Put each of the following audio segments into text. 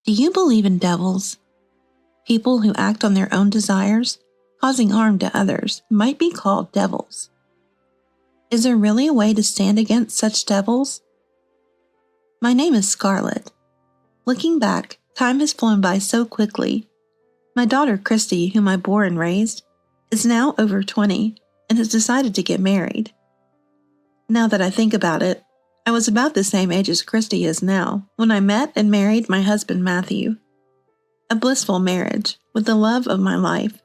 Do you believe in devils? People who act on their own desires, causing harm to others, might be called devils. Is there really a way to stand against such devils? My name is Scarlett. Looking back, time has flown by so quickly. My daughter Christy, whom I bore and raised, is now over 20 and has decided to get married. Now that I think about it, I was about the same age as Christy is now when I met and married my husband Matthew. A blissful marriage with the love of my life.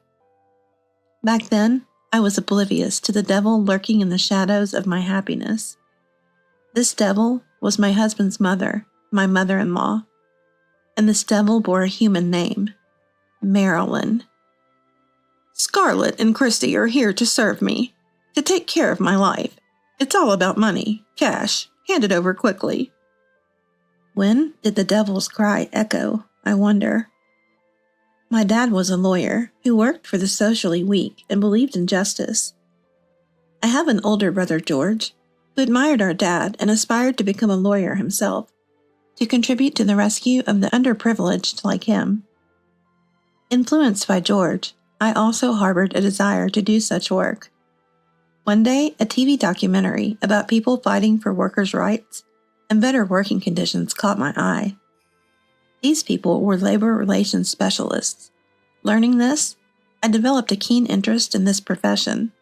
Back then, I was oblivious to the devil lurking in the shadows of my happiness. This devil was my husband's mother, my mother-in-law. And this devil bore a human name, Marilyn. Scarlett and Christy are here to serve me, to take care of my life. It's all about money, cash, hand it over quickly. When did the devil's cry echo, I wonder? My dad was a lawyer who worked for the socially weak and believed in justice. I have an older brother, George, who admired our dad and aspired to become a lawyer himself, to contribute to the rescue of the underprivileged like him. Influenced by George, I also harbored a desire to do such work. One day, a TV documentary about people fighting for workers' rights and better working conditions caught my eye. These people were labor relations specialists. Learning this, I developed a keen interest in this profession.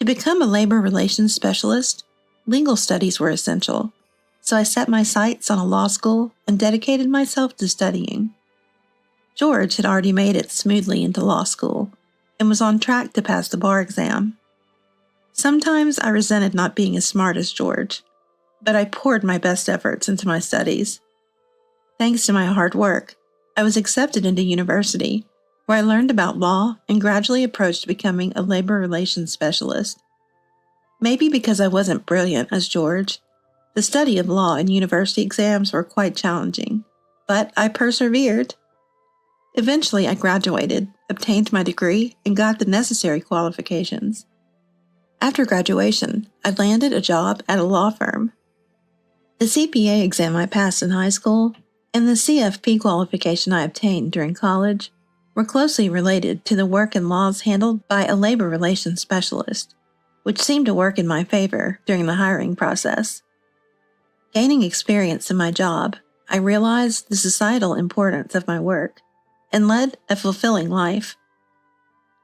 To become a labor relations specialist, legal studies were essential, so I set my sights on a law school and dedicated myself to studying. George had already made it smoothly into law school and was on track to pass the bar exam. Sometimes I resented not being as smart as George, but I poured my best efforts into my studies. Thanks to my hard work, I was accepted into university, where I learned about law and gradually approached becoming a labor relations specialist. Maybe because I wasn't brilliant as George, the study of law and university exams were quite challenging, but I persevered. Eventually, I graduated, obtained my degree, and got the necessary qualifications. After graduation, I landed a job at a law firm. The CPA exam I passed in high school and the CFP qualification I obtained during college were closely related to the work and laws handled by a labor relations specialist, which seemed to work in my favor during the hiring process. Gaining experience in my job, I realized the societal importance of my work and led a fulfilling life.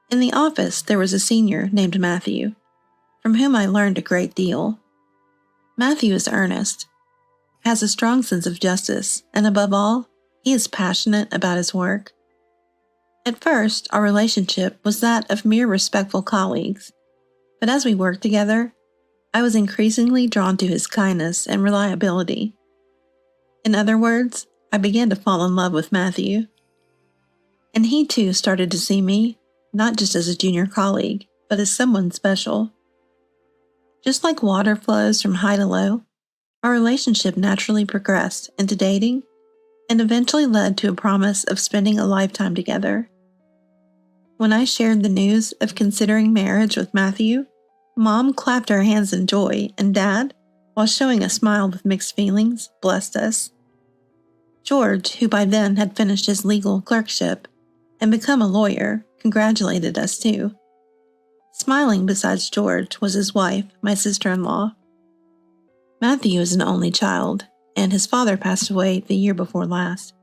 In the office, there was a senior named Matthew, from whom I learned a great deal. Matthew is earnest, has a strong sense of justice, and above all, he is passionate about his work. At first, our relationship was that of mere respectful colleagues, but as we worked together, I was increasingly drawn to his kindness and reliability. In other words, I began to fall in love with Matthew. And he too started to see me, not just as a junior colleague, but as someone special. Just like water flows from high to low, our relationship naturally progressed into dating and eventually led to a promise of spending a lifetime together. When I shared the news of considering marriage with Matthew, Mom clapped her hands in joy, and Dad, while showing a smile with mixed feelings, blessed us. George, who by then had finished his legal clerkship and become a lawyer, congratulated us too. Smiling besides George was his wife, my sister-in-law. Matthew is an only child, and his father passed away the year before last,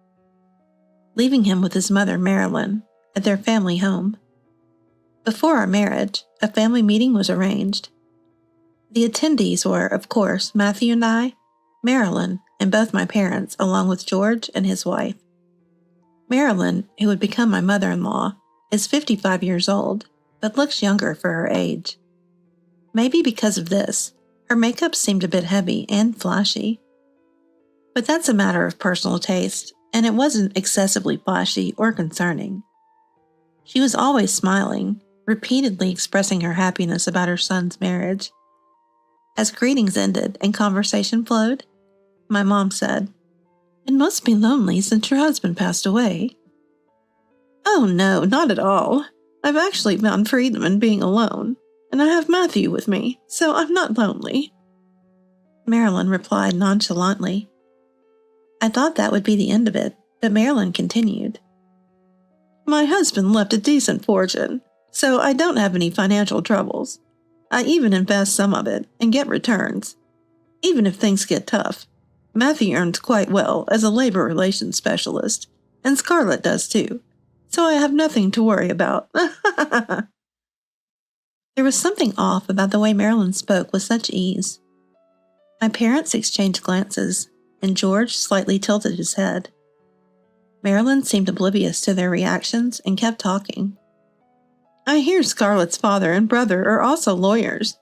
leaving him with his mother, Marilyn, at their family home. Before our marriage, a family meeting was arranged. The attendees were, of course, Matthew and I, Marilyn, and both my parents, along with George and his wife. Marilyn, who would become my mother-in-law, is 55 years old, but looks younger for her age. Maybe because of this, her makeup seemed a bit heavy and flashy. But that's a matter of personal taste, and it wasn't excessively flashy or concerning. She was always smiling, repeatedly expressing her happiness about her son's marriage. As greetings ended and conversation flowed, my mom said, "It must be lonely since your husband passed away." "Oh no, not at all. I've actually found freedom in being alone, and I have Matthew with me, so I'm not lonely," Marilyn replied nonchalantly. I thought that would be the end of it, But Marilyn continued. My husband left a decent fortune, so I don't have any financial troubles. I even invest some of it and get returns, even if things get tough. Matthew earns quite well as a labor relations specialist, and Scarlett does too, so I have nothing to worry about. There was something off about the way Marilyn spoke with such ease. My parents exchanged glances, and George slightly tilted his head. Marilyn seemed oblivious to their reactions and kept talking. I hear Scarlett's father and brother are also lawyers,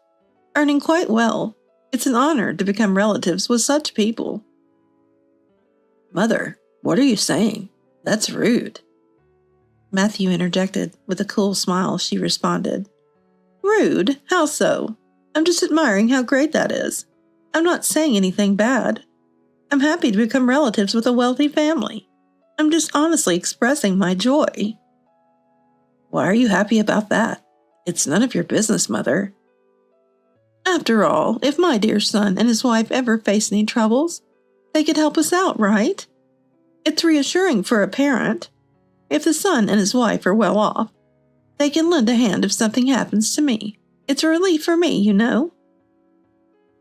earning quite well. It's an honor to become relatives with such people. Mother, what are you saying? That's rude. Matthew interjected. With a cool smile, she responded. Rude? How so? I'm just admiring how great that is. I'm not saying anything bad. I'm happy to become relatives with a wealthy family. I'm just honestly expressing my joy. Why are you happy about that? It's none of your business, Mother. After all, if my dear son and his wife ever face any troubles, they could help us out, right? It's reassuring for a parent. If the son and his wife are well off, they can lend a hand if something happens to me. It's a relief for me, you know.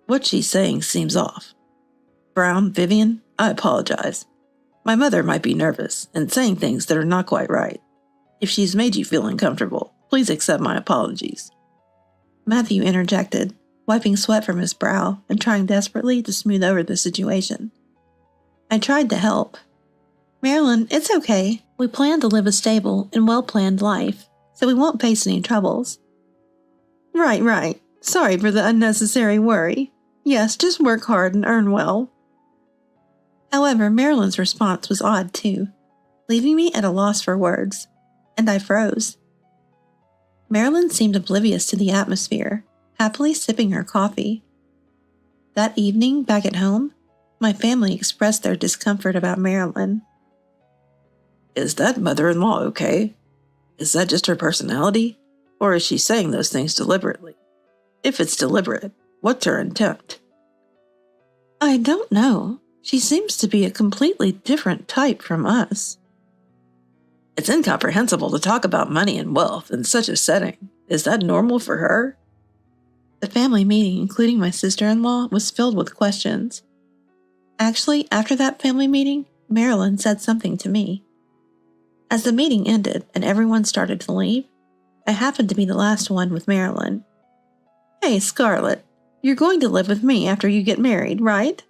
What she's saying seems off. Brown, Vivian, I apologize. My mother might be nervous and saying things that are not quite right. If she's made you feel uncomfortable, please accept my apologies. Matthew interjected, wiping sweat from his brow and trying desperately to smooth over the situation. I tried to help. Marilyn, it's okay. We plan to live a stable and well-planned life, so we won't face any troubles. Right. Sorry for the unnecessary worry. Yes, just work hard and earn well. However, Marilyn's response was odd too, leaving me at a loss for words, and I froze. Marilyn seemed oblivious to the atmosphere, happily sipping her coffee. That evening, back at home, my family expressed their discomfort about Marilyn. Is that mother-in-law okay? Is that just her personality? Or is she saying those things deliberately? If it's deliberate, what's her intent? I don't know. She seems to be a completely different type from us. It's incomprehensible to talk about money and wealth in such a setting. Is that normal for her? The family meeting, including my sister-in-law, was filled with questions. Actually, after that family meeting, Marilyn said something to me. As the meeting ended and everyone started to leave, I happened to be the last one with Marilyn. Hey, Scarlett, you're going to live with me after you get married, right?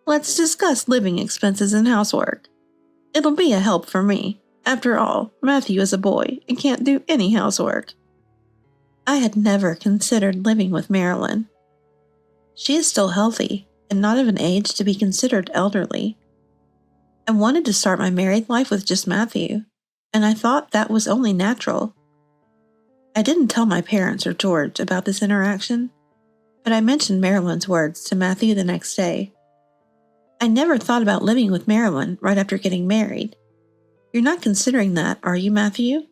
Let's discuss living expenses and housework. It'll be a help for me. After all, Matthew is a boy and can't do any housework. I had never considered living with Marilyn. She is still healthy and not of an age to be considered elderly. I wanted to start my married life with just Matthew, and I thought that was only natural. I didn't tell my parents or George about this interaction, but I mentioned Marilyn's words to Matthew the next day. I never thought about living with Marilyn right after getting married. You're not considering that, are you, Matthew?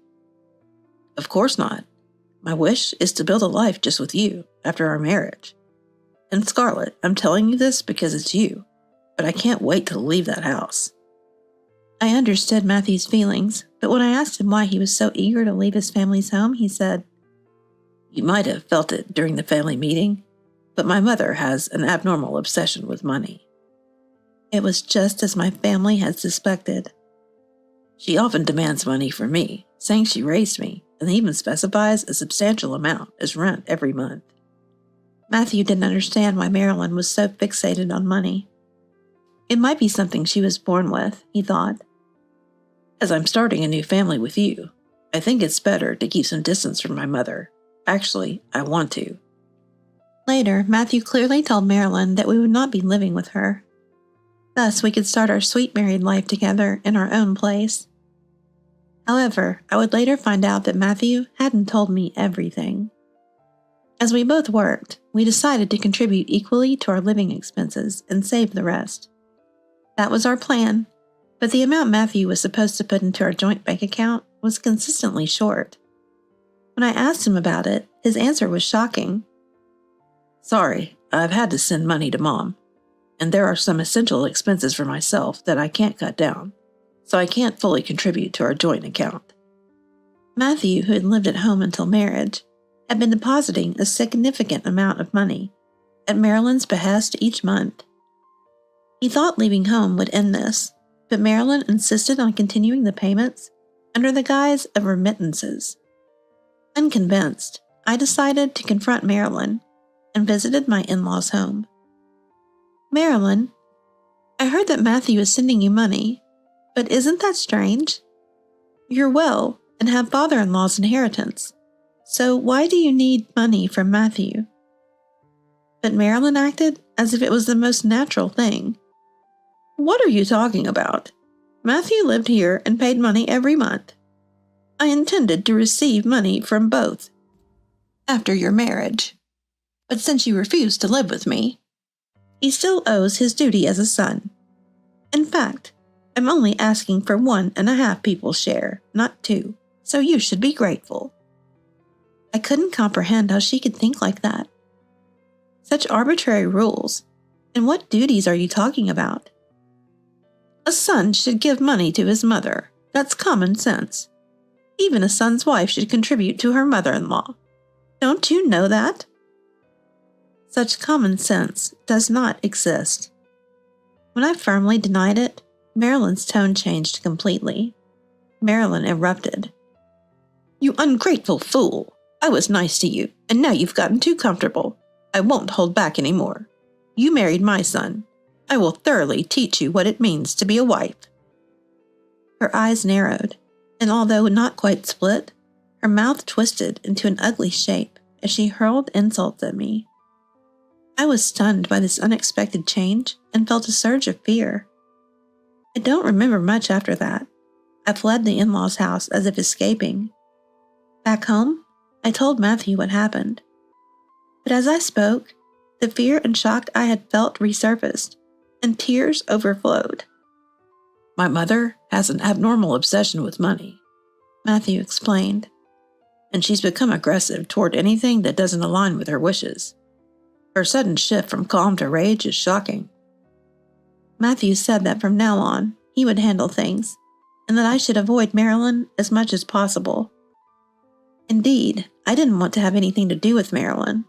Of course not. My wish is to build a life just with you after our marriage. And Scarlett, I'm telling you this because it's you, but I can't wait to leave that house. I understood Matthew's feelings, but when I asked him why he was so eager to leave his family's home, he said, You might have felt it during the family meeting, but my mother has an abnormal obsession with money. It was just as my family had suspected. She often demands money from me, saying she raised me, and even specifies a substantial amount as rent every month. Matthew didn't understand why Marilyn was so fixated on money. It might be something she was born with, he thought. As I'm starting a new family with you, I think it's better to keep some distance from my mother. Actually, I want to. Later, Matthew clearly told Marilyn that we would not be living with her. Thus, we could start our sweet married life together in our own place. However, I would later find out that Matthew hadn't told me everything. As we both worked, we decided to contribute equally to our living expenses and save the rest. That was our plan, but the amount Matthew was supposed to put into our joint bank account was consistently short. When I asked him about it, his answer was shocking. Sorry, I've had to send money to Mom, and there are some essential expenses for myself that I can't cut down, so I can't fully contribute to our joint account. Matthew, who had lived at home until marriage, had been depositing a significant amount of money at Marilyn's behest each month. He thought leaving home would end this, but Marilyn insisted on continuing the payments under the guise of remittances. Unconvinced, I decided to confront Marilyn and visited my in-laws' home. Marilyn, I heard that Matthew is sending you money, but isn't that strange? You're well and have father-in-law's inheritance, so why do you need money from Matthew? But Marilyn acted as if it was the most natural thing. What are you talking about? Matthew lived here and paid money every month. I intended to receive money from both after your marriage, but since you refused to live with me, he still owes his duty as a son. In fact, I'm only asking for 1.5 people's share, not 2, so you should be grateful. I couldn't comprehend how she could think like that. Such arbitrary rules, and what duties are you talking about? A son should give money to his mother. That's common sense. Even a son's wife should contribute to her mother-in-law. Don't you know that? Such common sense does not exist. When I firmly denied it, Marilyn's tone changed completely. Marilyn erupted. You ungrateful fool! I was nice to you, and now you've gotten too comfortable. I won't hold back anymore. You married my son. I will thoroughly teach you what it means to be a wife. Her eyes narrowed, and although not quite split, her mouth twisted into an ugly shape as she hurled insults at me. I was stunned by this unexpected change and felt a surge of fear. I don't remember much after that. I fled the in-laws' house as if escaping. Back home, I told Matthew what happened. But as I spoke, the fear and shock I had felt resurfaced, and tears overflowed. My mother has an abnormal obsession with money, Matthew explained, and she's become aggressive toward anything that doesn't align with her wishes. Her sudden shift from calm to rage is shocking. Matthew said that from now on, he would handle things, and that I should avoid Marilyn as much as possible. Indeed, I didn't want to have anything to do with Marilyn,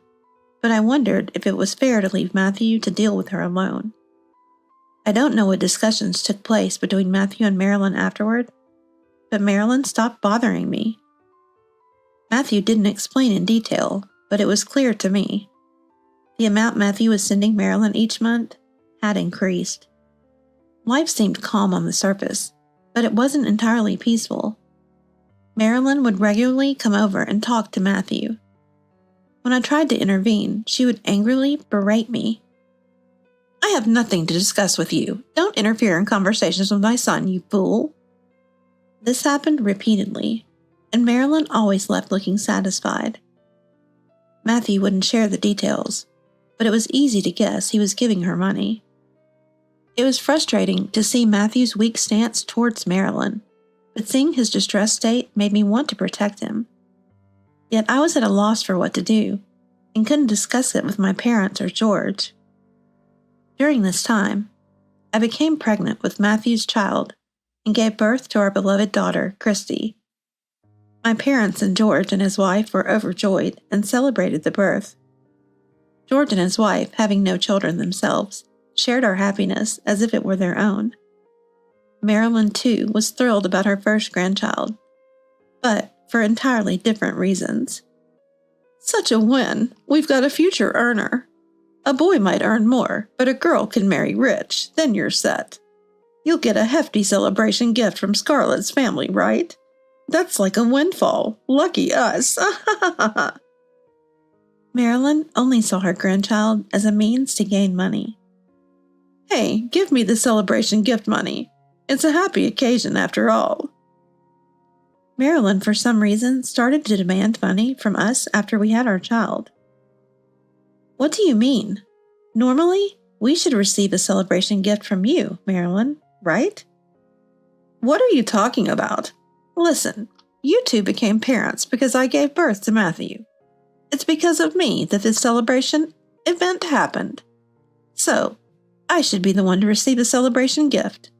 but I wondered if it was fair to leave Matthew to deal with her alone. I don't know what discussions took place between Matthew and Marilyn afterward, but Marilyn stopped bothering me. Matthew didn't explain in detail, but it was clear to me. The amount Matthew was sending Marilyn each month had increased. Life seemed calm on the surface, but it wasn't entirely peaceful. Marilyn would regularly come over and talk to Matthew. When I tried to intervene, she would angrily berate me. I have nothing to discuss with you. Don't interfere in conversations with my son, you fool. This happened repeatedly, and Marilyn always left looking satisfied. Matthew wouldn't share the details, but it was easy to guess he was giving her money. It was frustrating to see Matthew's weak stance towards Marilyn, but seeing his distressed state made me want to protect him. Yet I was at a loss for what to do, and couldn't discuss it with my parents or George. During this time, I became pregnant with Matthew's child and gave birth to our beloved daughter, Christy. My parents and George and his wife were overjoyed and celebrated the birth. George and his wife, having no children themselves, shared our happiness as if it were their own. Marilyn, too, was thrilled about her first grandchild, but for entirely different reasons. Such a win! We've got a future earner. A boy might earn more, but a girl can marry rich, then you're set. You'll get a hefty celebration gift from Scarlett's family, right? That's like a windfall. Lucky us. Marilyn only saw her grandchild as a means to gain money. Hey, give me the celebration gift money. It's a happy occasion after all. Marilyn, for some reason, started to demand money from us after we had our child. What do you mean? Normally, we should receive a celebration gift from you, Marilyn, right? What are you talking about? Listen, you two became parents because I gave birth to Matthew. It's because of me that this celebration event happened. So, I should be the one to receive a celebration gift.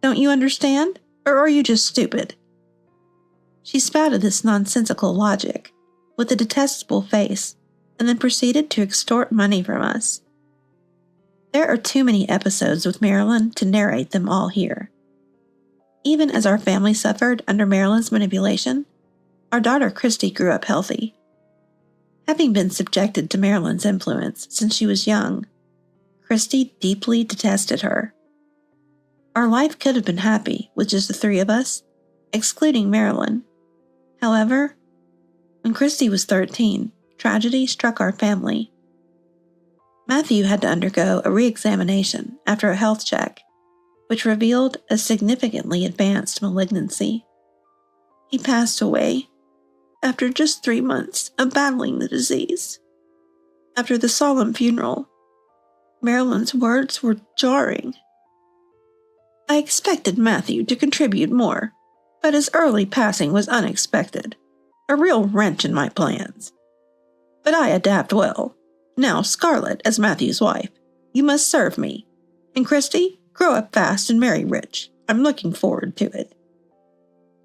Don't you understand? Or are you just stupid?" She spouted this nonsensical logic with a detestable face and then proceeded to extort money from us. There are too many episodes with Marilyn to narrate them all here. Even as our family suffered under Marilyn's manipulation, our daughter Christy grew up healthy. Having been subjected to Marilyn's influence since she was young, Christy deeply detested her. Our life could have been happy with just the three of us, excluding Marilyn. However, when Christy was 13, tragedy struck our family. Matthew had to undergo a re-examination after a health check, which revealed a significantly advanced malignancy. He passed away after just 3 months of battling the disease. After the solemn funeral, Marilyn's words were jarring. "I expected Matthew to contribute more, but his early passing was unexpected, a real wrench in my plans. But I adapt well. Now, Scarlett, as Matthew's wife, you must serve me. And Christy, grow up fast and marry rich. I'm looking forward to it."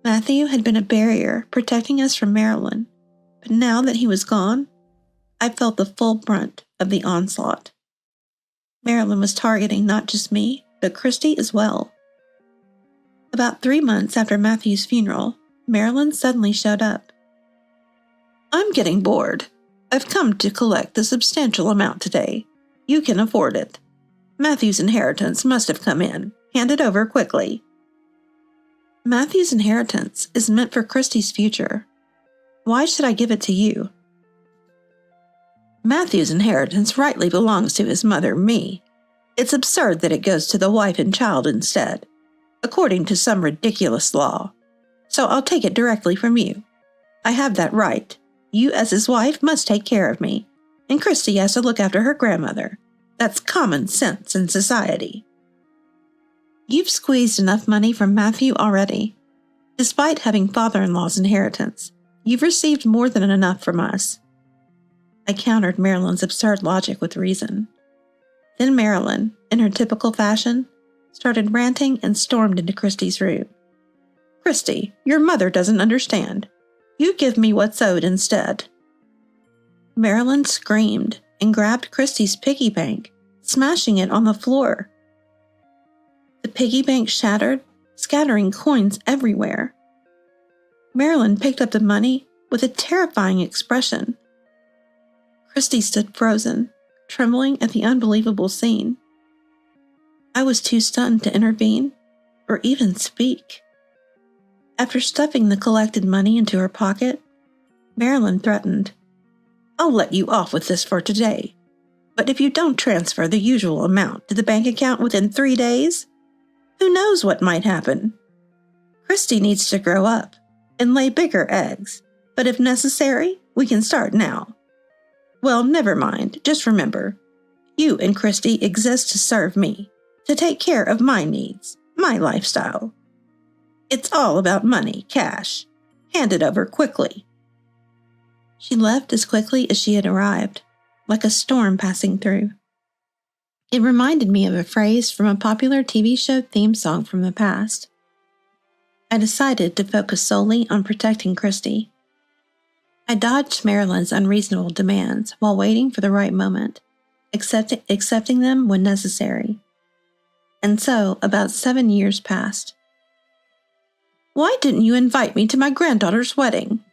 Matthew had been a barrier protecting us from Marilyn, but now that he was gone, I felt the full brunt of the onslaught. Marilyn was targeting not just me, but Christy as well. About 3 months after Matthew's funeral, Marilyn suddenly showed up. "I'm getting bored. I've come to collect a substantial amount today. You can afford it. Matthew's inheritance must have come in. Hand it over quickly." Matthew's inheritance is meant for Christy's future. Why should I give it to you? Matthew's inheritance rightly belongs to his mother, me. It's absurd that it goes to the wife and child instead, according to some ridiculous law. So I'll take it directly from you. I have that right. You, as his wife, must take care of me, and Christy has to look after her grandmother. That's common sense in society. You've squeezed enough money from Matthew already. Despite having father-in-law's inheritance, you've received more than enough from us. I countered Marilyn's absurd logic with reason. Then Marilyn, in her typical fashion, started ranting and stormed into Christy's room. "Christy, your mother doesn't understand. You give me what's owed instead." Marilyn screamed and grabbed Christy's piggy bank, smashing it on the floor. The piggy bank shattered, scattering coins everywhere. Marilyn picked up the money with a terrifying expression. Christy stood frozen, trembling at the unbelievable scene. I was too stunned to intervene or even speak. After stuffing the collected money into her pocket, Marilyn threatened, "I'll let you off with this for today, but if you don't transfer the usual amount to the bank account within 3 days, who knows what might happen? Christy needs to grow up and lay bigger eggs, but if necessary, we can start now. Well, never mind, just remember, you and Christy exist to serve me, to take care of my needs, my lifestyle. It's all about money, cash. Hand it over quickly." She left as quickly as she had arrived, like a storm passing through. It reminded me of a phrase from a popular TV show theme song from the past. I decided to focus solely on protecting Christy. I dodged Marilyn's unreasonable demands while waiting for the right moment, accepting them when necessary. And so, about 7 years passed. "Why didn't you invite me to my granddaughter's wedding?"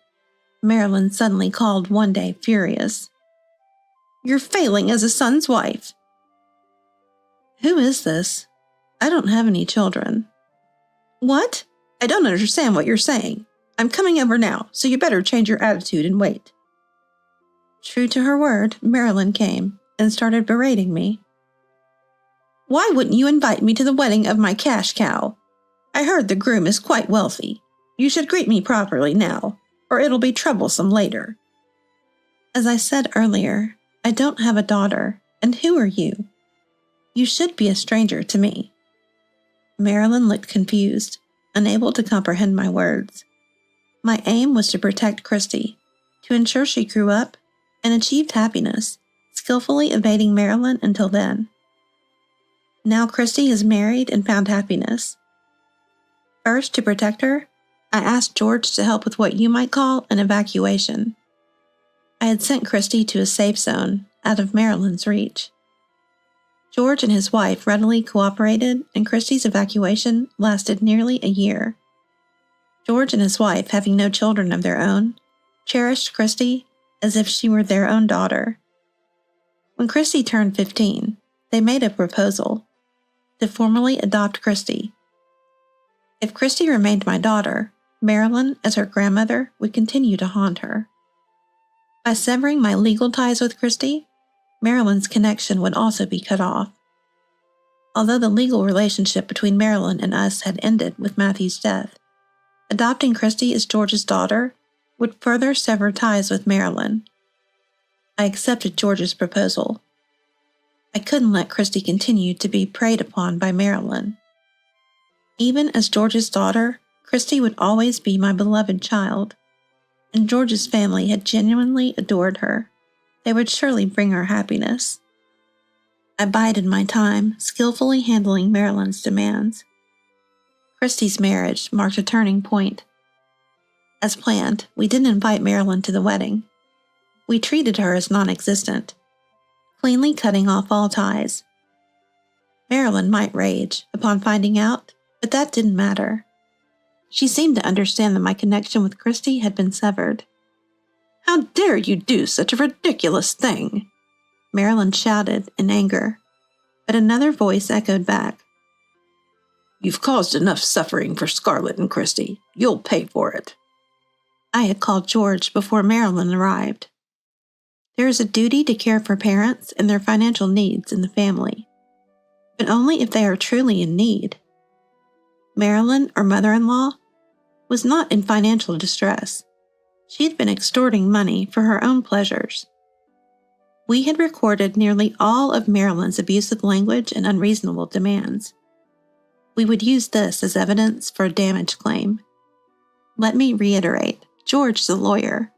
Marilyn suddenly called one day, furious. "You're failing as a son's wife." "Who is this? I don't have any children." "What? I don't understand what you're saying. I'm coming over now, so you better change your attitude and wait." True to her word, Marilyn came and started berating me. "Why wouldn't you invite me to the wedding of my cash cow? I heard the groom is quite wealthy. You should greet me properly now, or it'll be troublesome later." As I said earlier, I don't have a daughter, and who are you? You should be a stranger to me. Marilyn looked confused, unable to comprehend my words. My aim was to protect Christy, to ensure she grew up and achieved happiness, skillfully evading Marilyn until then. Now Christy has married and found happiness. First, to protect her, I asked George to help with what you might call an evacuation. I had sent Christy to a safe zone out of Marilyn's reach. George and his wife readily cooperated, and Christy's evacuation lasted nearly a year. George and his wife, having no children of their own, cherished Christy as if she were their own daughter. When Christy turned 15, they made a proposal to formally adopt Christy. If Christy remained my daughter, Marilyn, as her grandmother, would continue to haunt her. By severing my legal ties with Christy, Marilyn's connection would also be cut off. Although the legal relationship between Marilyn and us had ended with Matthew's death, adopting Christy as George's daughter would further sever ties with Marilyn. I accepted George's proposal. I couldn't let Christy continue to be preyed upon by Marilyn. Even as George's daughter, Christy would always be my beloved child, and George's family had genuinely adored her. They would surely bring her happiness. I bided my time, skillfully handling Marilyn's demands. Christy's marriage marked a turning point. As planned, we didn't invite Marilyn to the wedding. We treated her as non-existent, cleanly cutting off all ties. Marilyn might rage upon finding out, but that didn't matter. She seemed to understand that my connection with Christy had been severed. "How dare you do such a ridiculous thing?" Marilyn shouted in anger, but another voice echoed back. "You've caused enough suffering for Scarlett and Christy. You'll pay for it." I had called George before Marilyn arrived. There is a duty to care for parents and their financial needs in the family, but only if they are truly in need. Marilyn, our mother-in-law, was not in financial distress. She had been extorting money for her own pleasures. We had recorded nearly all of Marilyn's abusive language and unreasonable demands. We would use this as evidence for a damage claim. Let me reiterate, George's a lawyer.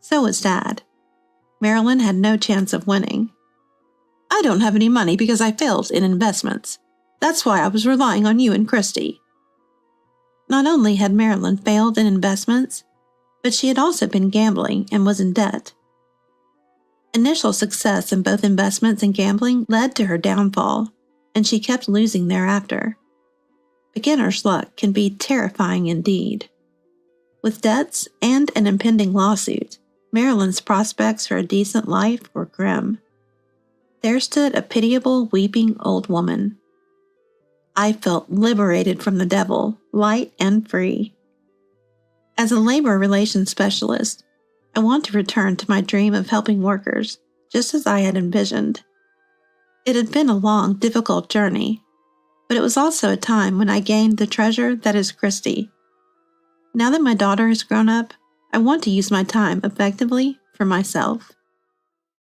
So was Dad. Marilyn had no chance of winning. "I don't have any money because I failed in investments. That's why I was relying on you and Christy." Not only had Marilyn failed in investments, but she had also been gambling and was in debt. Initial success in both investments and gambling led to her downfall, and she kept losing thereafter. Beginner's luck can be terrifying indeed. With debts and an impending lawsuit, Marilyn's prospects for a decent life were grim. There stood a pitiable, weeping old woman. I felt liberated from the devil, light and free. As a labor relations specialist, I want to return to my dream of helping workers, just as I had envisioned. It had been a long, difficult journey, but it was also a time when I gained the treasure that is Christy. Now that my daughter has grown up, I want to use my time effectively for myself.